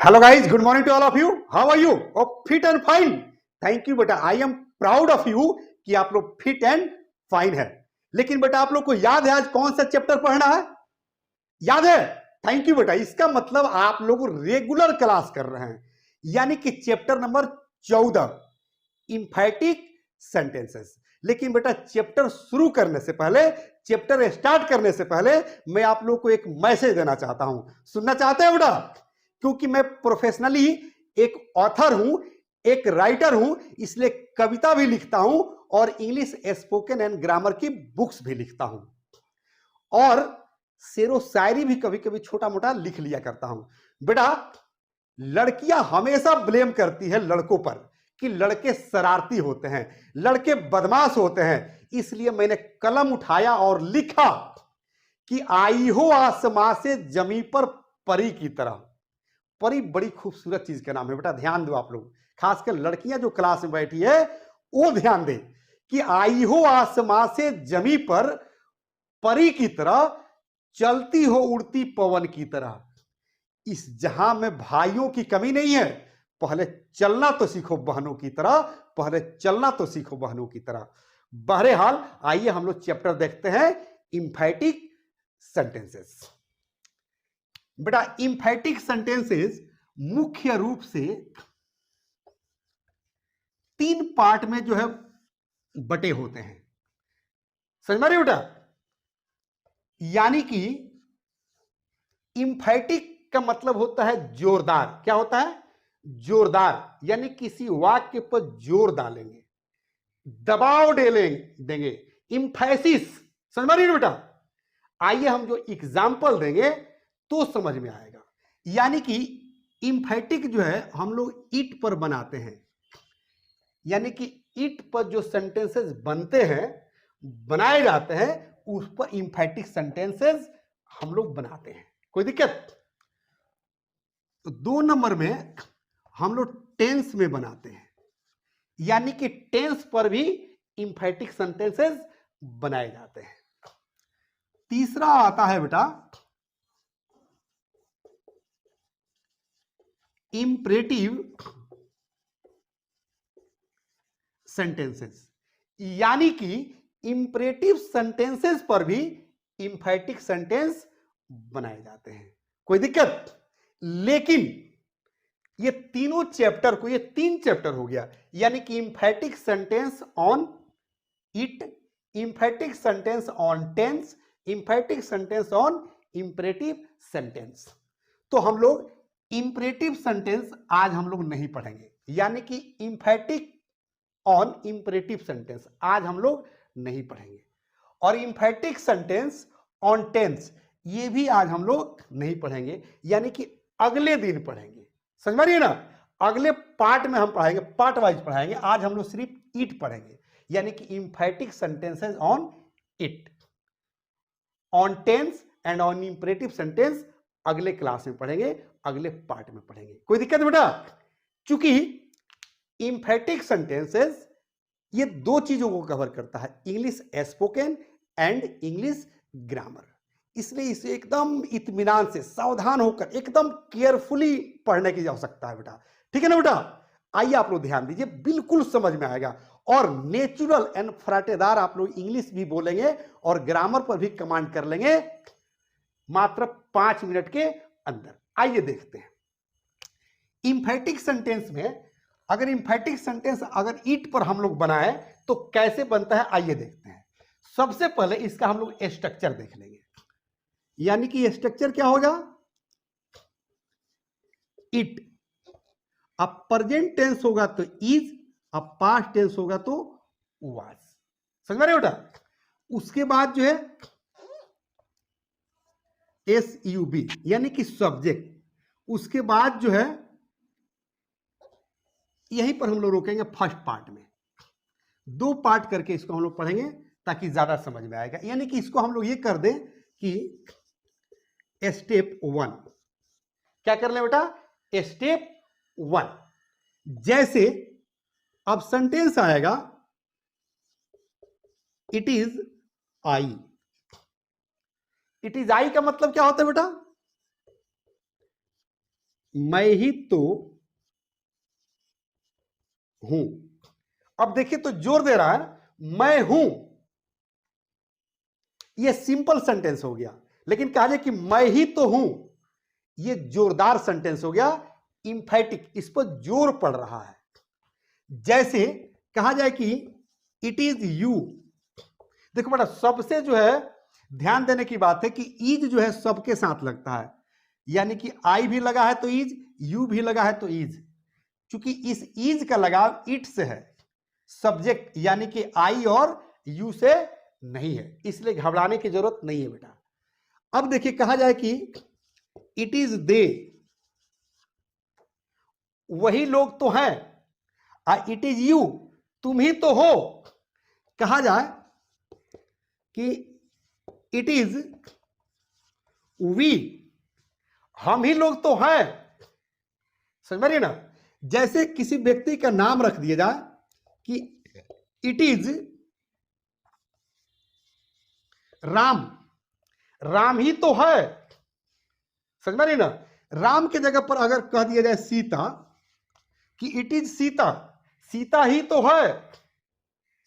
Hello guys, good morning to all of you. How are you? Oh, fit and fine. Thank you बेटा. I am proud of you कि आप लोग fit and fine है. लेकिन बेटा आप लोग को याद है आज कौन सा चैप्टर पढ़ना है? याद है? थैंक यू बेटा. इसका मतलब आप लोग रेगुलर क्लास कर रहे हैं, यानी कि चैप्टर नंबर 14 इंफैटिक सेंटेंसेस. लेकिन बेटा चैप्टर शुरू करने से पहले, चैप्टर स्टार्ट करने से पहले मैं आप लोग को एक मैसेज देना चाहता हूं. सुनना चाहते हैं बेटा? क्योंकि मैं प्रोफेशनली एक ऑथर हूं, एक राइटर हूं, इसलिए कविता भी लिखता हूं और इंग्लिश स्पोकन एंड ग्रामर की बुक्स भी लिखता हूं और शेरो शायरी भी कभी कभी छोटा मोटा लिख लिया करता हूं. बेटा लड़कियां हमेशा ब्लेम करती है लड़कों पर कि लड़के शरारती होते हैं, लड़के बदमाश होते हैं. इसलिए मैंने कलम उठाया और लिखा कि आई हो आसमां से जमी पर परी की तरह. परी बड़ी खूबसूरत चीज का नाम है बेटा, ध्यान दो आप लोग, खासकर लड़कियां जो क्लास में बैठी है वो ध्यान दे कि आई हो आसमां से जमी पर परी की तरह, चलती हो उड़ती पवन की तरह. इस जहां में भाइयों की कमी नहीं है, पहले चलना तो सीखो बहनों की तरह, पहले चलना तो सीखो बहनों की तरह. बहरहाल आइए हम लोग चैप्टर देखते हैं इंफैटिक सेंटेंसेस. बेटा इंफैटिक सेंटेंसेस मुख्य रूप से 3 पार्ट में जो है बटे होते हैं. समझ में आ रही बेटा? यानी कि इंफैटिक का मतलब होता है जोरदार. क्या होता है? जोरदार. यानी किसी वाक्य पर जोर डालेंगे, दबाव देंगे. इंफेसिस. समझ में आ रही है बेटा? आइए हम जो एग्जाम्पल देंगे तो समझ में आएगा. यानी कि इंफैटिक जो है हम लोग इट पर बनाते हैं, यानी कि इट पर जो सेंटेंसेस बनते हैं, बनाए जाते हैं, उस पर इंफैटिक सेंटेंसेस हम लोग बनाते हैं. कोई दिक्कत? तो 2 नंबर में हम लोग टेंस में बनाते हैं, यानी कि टेंस पर भी इंफैटिक सेंटेंसेस बनाए जाते हैं. तीसरा आता है बेटा इंपरेटिव सेंटेंसेस, यानी कि इंपरेटिव सेंटेंसेस पर भी इंफैटिक सेंटेंस बनाए जाते हैं. कोई दिक्कत? लेकिन ये तीनों चैप्टर को, ये 3 चैप्टर हो गया, यानी कि emphatic sentence on it, emphatic sentence on tense, emphatic sentence on imperative sentence. तो हम लोग इंपरेटिव सेंटेंस आज हम लोग नहीं पढ़ेंगे, यानी कि इंफैटिक ऑन इंपरेटिव सेंटेंस आज हम लोग नहीं पढ़ेंगे. और इंफैटिक सेंटेंस ऑन टेंस ये भी आज हम लोग नहीं पढ़ेंगे, यानी कि अगले दिन पढ़ेंगे. समझ में रही है ना? अगले पार्ट में हम पढ़ाएंगे, पार्ट वाइज पढ़ाएंगे. आज हम लोग सिर्फ इट पढ़ेंगे, यानी कि emphatic sentences on it, on tense and on imperative sentence अगले क्लास में पढ़ेंगे, अगले पार्ट में पढ़ेंगे. कोई दिक्कत बेटा? चूंकि इंफैटिक सेंटेंसेस ये 2 चीजों को कवर करता है, English spoken and English grammar. इसलिए इसे एकदम इत्मीनान से, सावधान होकर, एकदम केयरफुली पढ़ने की आवश्यकता है बेटा. ठीक है ना बेटा? आइए आप लोग ध्यान दीजिए, बिल्कुल समझ में आएगा. और नेचुरल एंड फराटेदार आप लोग इंग्लिश भी बोलेंगे और ग्रामर पर भी कमांड कर लेंगे मात्र 5 मिनट के अंदर. आइए देखते हैं इंफैटिक सेंटेंस में. अगर इंफैटिक सेंटेंस अगर इट पर हम लोग बनाए तो कैसे बनता है, आइए देखते हैं. सबसे पहले इसका हम लोग स्ट्रक्चर देख लेंगे, यानी कि स्ट्रक्चर क्या होगा? इट. अब प्रेजेंट टेंस होगा तो इज, अब पास्ट टेंस होगा तो वाज. समझ में रहे बेटा? उसके बाद जो है SUB, यानी कि सब्जेक्ट. उसके बाद जो है यहीं पर हम लोग रोकेंगे फर्स्ट पार्ट में. 2 पार्ट करके इसको हम लोग पढ़ेंगे ताकि ज्यादा समझ में आएगा. यानी कि इसको हम लोग ये कर दें कि स्टेप 1. क्या कर ले बेटा? स्टेप 1. जैसे अब सेंटेंस आएगा it is I. It is I का मतलब क्या होता है बेटा? मैं ही तो हूं। अब देखिए तो जोर दे रहा है मैं हूं, ये सिंपल सेंटेंस हो गया। लेकिन कहा जाए कि मैं ही तो हूं, ये जोरदार सेंटेंस हो गया, इंफैटिक, इस पर जोर पड़ रहा है। जैसे कहा जाए कि इट इज यू। देखो बेटा, सबसे जो है ध्यान देने की बात है कि इज जो है सबके साथ लगता है, यानी कि आई भी लगा है तो इज, यू भी लगा है तो इज। क्योंकि इस इज का लगाव इट से है, सब्जेक्ट यानी कि आई और यू से नहीं है, इसलिए घबराने की जरूरत नहीं है बेटा। अब देखिए कहा जाए कि इट इज दे, वही लोग तो हैं, इट इज यू, तुम ही तो हो। कहा जाए कि इट इज वी, हम ही लोग तो हैं। समझ रही ना, जैसे किसी व्यक्ति का नाम रख दिया जाए कि इट इज राम, राम ही तो है। समझ रही ना, राम के जगह पर अगर कह दिया जाए सीता, कि इट इज सीता, सीता ही तो है।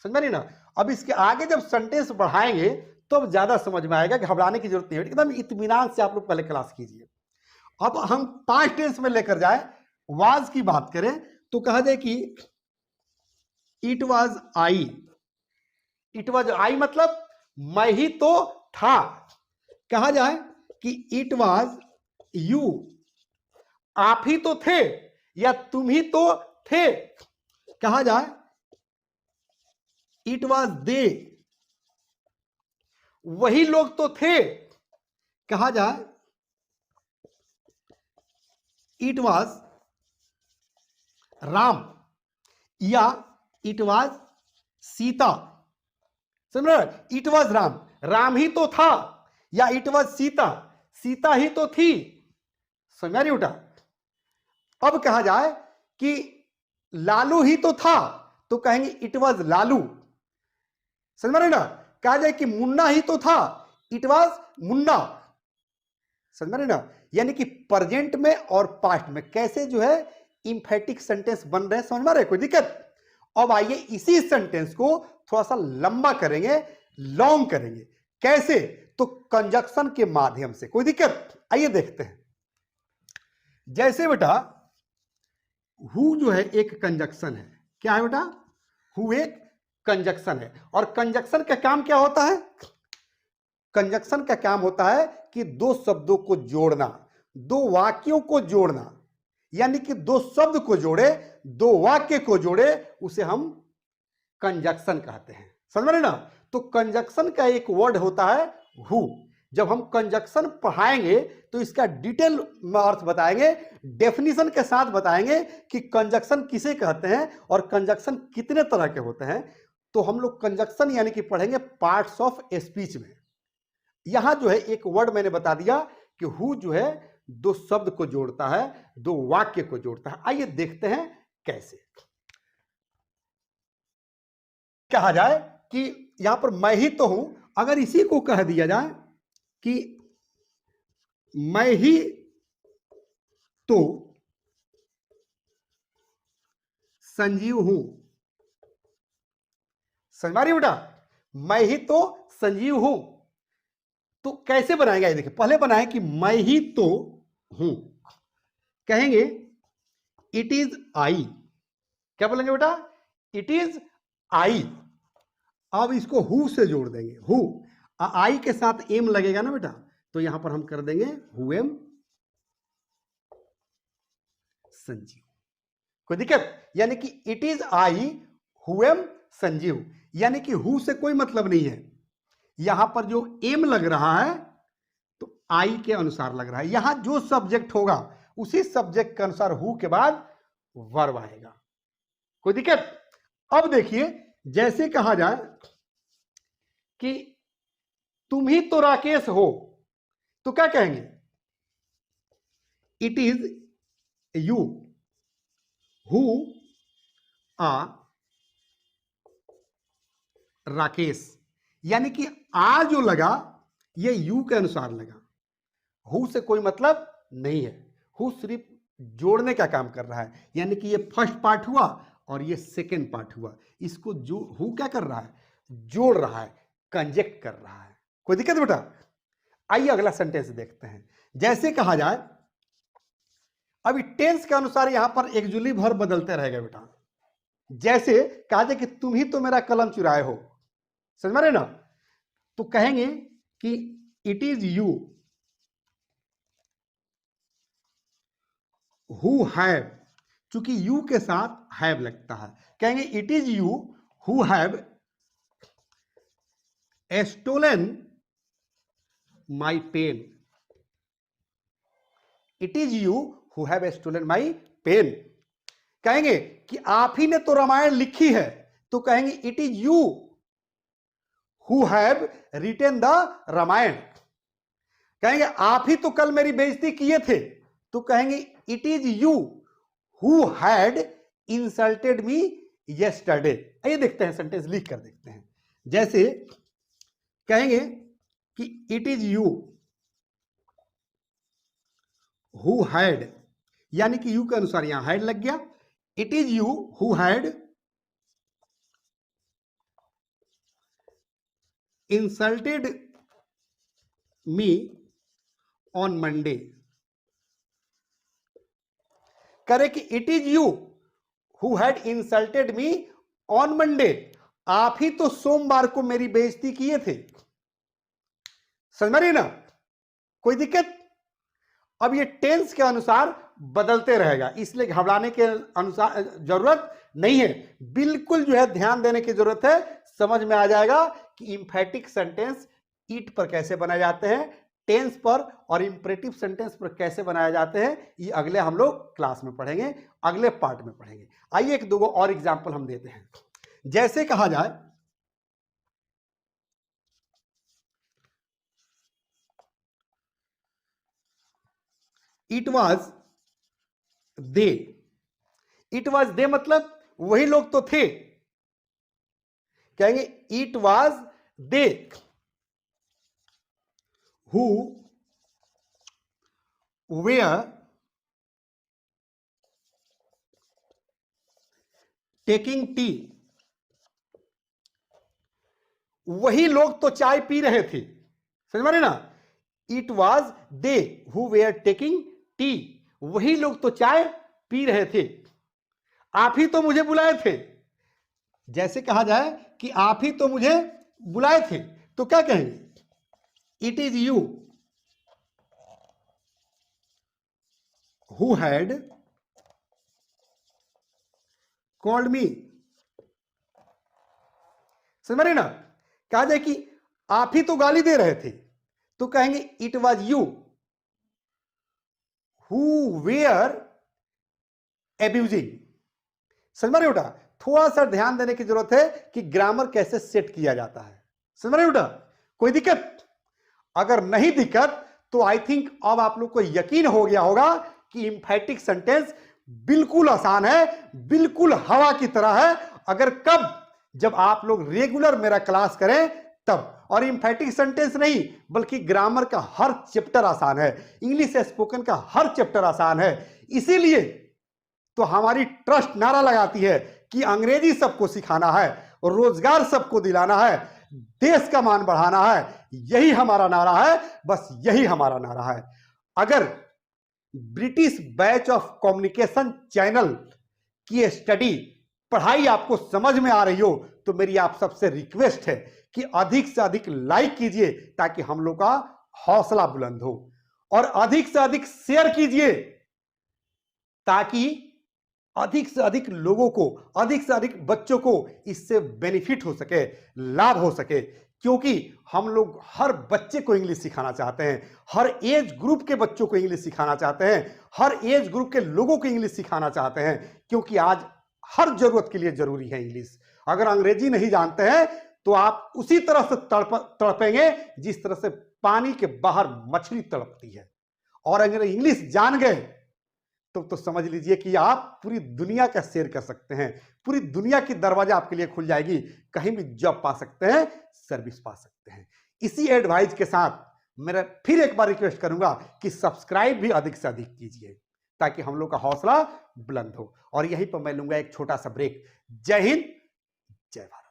समझ रही ना, अब इसके आगे जब सेंटेंस बढ़ाएंगे तो अब ज्यादा समझ में आएगा, घबराने की जरूरत नहीं है, एकदम इत्मीनान से आप लोग पहले क्लास कीजिए। अब हम पास्ट टेंस में लेकर जाए, वाज की बात करें तो कहा जाए कि it was I, it was I मतलब मैं ही तो था। कहा जाए कि इट वाज यू, आप ही तो थे या तुम ही तो थे। कहा जाए इट वाज दे, वही लोग तो थे। कहा जाए इट वाज राम या इट वाज सीता। समझ रहे, इट वाज राम, राम ही तो था, या इट वाज सीता, सीता ही तो थी। समझ रही उठा। अब कहा जाए कि लालू ही तो था तो कहेंगे इट वाज लालू। समझ रहे ना, कहा जाए कि मुन्ना ही तो था, इट वाज मुन्ना। समझ रहे ना, यानी कि प्रेजेंट में और पास्ट में कैसे जो है इंफैटिक सेंटेंस बन रहे हैं। समझ में आ रहा है, कोई दिक्कत? अब आइए इसी सेंटेंस को थोड़ा सा लंबा करेंगे, लॉन्ग करेंगे। कैसे? तो कंजक्शन के माध्यम से। कोई दिक्कत? आइए देखते हैं। जैसे बेटा हु जो है एक कंजक्शन है। क्या है बेटा? हु एक कंजक्शन है। और कंजक्शन का काम क्या होता है? कंजक्शन का काम होता है कि दो शब्दों को जोड़ना, दो वाक्यों को जोड़ना, यानी कि दो शब्द को जोड़े, दो वाक्य को जोड़े, उसे हम कंजक्शन कहते हैं। समझ रहे ना? तो कंजक्शन का एक वर्ड होता है हु। जब हम कंजक्शन पढ़ाएंगे तो इसका डिटेल में अर्थ बताएंगे, डेफिनेशन के साथ बताएंगे कि कंजक्शन किसे कहते हैं और कंजक्शन कितने तरह के होते हैं। तो हम लोग कंजक्शन यानी कि पढ़ेंगे पार्ट्स ऑफ स्पीच में। यहां जो है एक वर्ड मैंने बता दिया कि हु जो है दो शब्द को जोड़ता है, दो वाक्य को जोड़ता है। आइए देखते हैं कैसे। कहा जाए कि यहां पर मैं ही तो हूं, अगर इसी को कह दिया जाए कि मैं ही तो संजीव हूं। समझ रही बेटा? मैं ही तो संजीव हूं। तो कैसे बनाएगा ये देखिए, पहले बनाए कि मैं ही तो हूं, कहेंगे इट इज आई। क्या बोलेंगे बेटा? It is I. अब इसको हु से जोड़ देंगे, हु, आई के साथ एम लगेगा ना बेटा, तो यहां पर हम कर देंगे हुएम संजीव। कोई दिक्कत? यानी कि इट इज आई हुएम संजीव, यानी कि हु से कोई मतलब नहीं है। यहां पर जो एम लग रहा है तो आई के अनुसार लग रहा है। यहां जो सब्जेक्ट होगा उसी सब्जेक्ट के अनुसार हु के बाद वर्ब आएगा। कोई दिक्कत? अब देखिए जैसे कहा जाए कि तुम ही तो राकेश हो, तो क्या कहेंगे? It is you who are Rakesh, यानी कि आ जो लगा ये यू के अनुसार लगा, हु से कोई मतलब नहीं है। हु सिर्फ जोड़ने का काम कर रहा है, यानी कि ये फर्स्ट पार्ट हुआ और ये सेकेंड पार्ट हुआ, इसको जो हु क्या कर रहा है, जोड़ रहा है, कंजेक्ट कर रहा है। कोई दिक्कत बेटा? आइए अगला सेंटेंस देखते हैं। जैसे कहा जाए, अभी टेंस के अनुसार यहां पर एक्जुअली वर्ब बदलते रहेगा बेटा। जैसे कहा जाए कि तुम ही तो मेरा कलम चुराए हो, समझ में आ रहे ना, तो कहेंगे कि it is you who have, चूंकि यू के साथ हैव लगता है, कहेंगे it is you who have stolen my pen. It is you who have stolen my pen. कहेंगे कि आप ही ने तो रामायण लिखी है, तो कहेंगे it is you who have written the Ramayana. कहेंगे आप ही तो कल मेरी बेइज्जती किए थे, तो कहेंगे it is you who had insulted me yesterday. आइए देखते हैं, सेंटेंस लिख कर देखते हैं। जैसे कहेंगे कि it is you who had, यानी कि यू के अनुसार यहां हैड लग गया, it is you who had insulted me on Monday. करे कि it is you who had insulted me on Monday, आप ही तो सोमवार को मेरी बेइज्जती किए थे। समझ में रही ना, कोई दिक्कत? अब ये टेंस के अनुसार बदलते रहेगा, इसलिए घबराने के अनुसार जरूरत नहीं है, बिल्कुल जो है ध्यान देने की जरूरत है। समझ में आ जाएगा कि इंफैटिक सेंटेंस ईट पर कैसे बनाए जाते हैं, टेंस पर और इंपरेटिव सेंटेंस पर कैसे बनाए जाते हैं, ये अगले हम लोग क्लास में पढ़ेंगे, अगले पार्ट में पढ़ेंगे। आइए एक दो और एग्जाम्पल हम देते हैं। जैसे कहा जाए, it was they. It was they मतलब वही लोग तो थे, कहेंगे it was they who were taking tea. वही लोग तो चाय पी रहे थे, समझ में आ रहे ना। It was they who were taking tea, वही लोग तो चाय पी रहे थे, आप ही तो मुझे बुलाए थे। जैसे कहा जाए कि आप ही तो मुझे बुलाए थे, तो क्या कहेंगे, it is you who had called me. समझ में आ रहे ना, कहा जाए कि आप ही तो गाली दे रहे थे, तो कहेंगे it was you who were abusing. समझ में बेटा, थोड़ा सा ध्यान देने की जरूरत है कि ग्रामर कैसे सेट किया जाता है। समझ में बेटा, कोई दिक्कत? अगर नहीं दिक्कत तो आई थिंक अब आप लोग को यकीन हो गया होगा कि इंफैटिक सेंटेंस बिल्कुल आसान है, बिल्कुल हवा की तरह है। अगर कब, जब आप लोग रेगुलर मेरा क्लास करें तब। और इंफैटिक सेंटेंस नहीं बल्कि ग्रामर का हर चैप्टर आसान है, इंग्लिश स्पोकन का हर चैप्टर आसान है। इसीलिए तो हमारी ट्रस्ट नारा लगाती है कि अंग्रेजी सबको सिखाना है, रोजगार सबको दिलाना है, देश का मान बढ़ाना है। यही हमारा नारा है, बस यही हमारा नारा है। अगर British batch of communication channel की स्टडी पढ़ाई आपको समझ में आ रही हो तो मेरी आप सबसे रिक्वेस्ट है कि अधिक से अधिक लाइक कीजिए ताकि हम लोग का हौसला बुलंद हो, और अधिक से अधिक शेयर कीजिए ताकि अधिक से अधिक लोगों को, अधिक से अधिक बच्चों को इससे बेनिफिट हो सके, लाभ हो सके। क्योंकि हम लोग हर बच्चे को इंग्लिश सिखाना चाहते हैं, हर एज ग्रुप के बच्चों को इंग्लिश सिखाना चाहते हैं, हर एज ग्रुप के लोगों को इंग्लिश सिखाना चाहते हैं, क्योंकि आज हर जरूरत के लिए जरूरी है इंग्लिश। अगर अंग्रेजी नहीं जानते हैं तो आप उसी तरह से तड़पेंगे जिस तरह से पानी के बाहर मछली तड़पती है। और अगर इंग्लिश जान गए तो समझ लीजिए कि आप पूरी दुनिया का शेयर कर सकते हैं, पूरी दुनिया की दरवाजा आपके लिए खुल जाएगी, कहीं भी जॉब पा सकते हैं, सर्विस पा सकते हैं। इसी एडवाइस के साथ मेरा फिर एक बार रिक्वेस्ट करूंगा कि सब्सक्राइब भी अधिक से अधिक कीजिए। ताकि हम लोग का हौसला बुलंद हो। और यहीं पर मैं लूंगा एक छोटा सा ब्रेक। जय हिंद, जय भारत।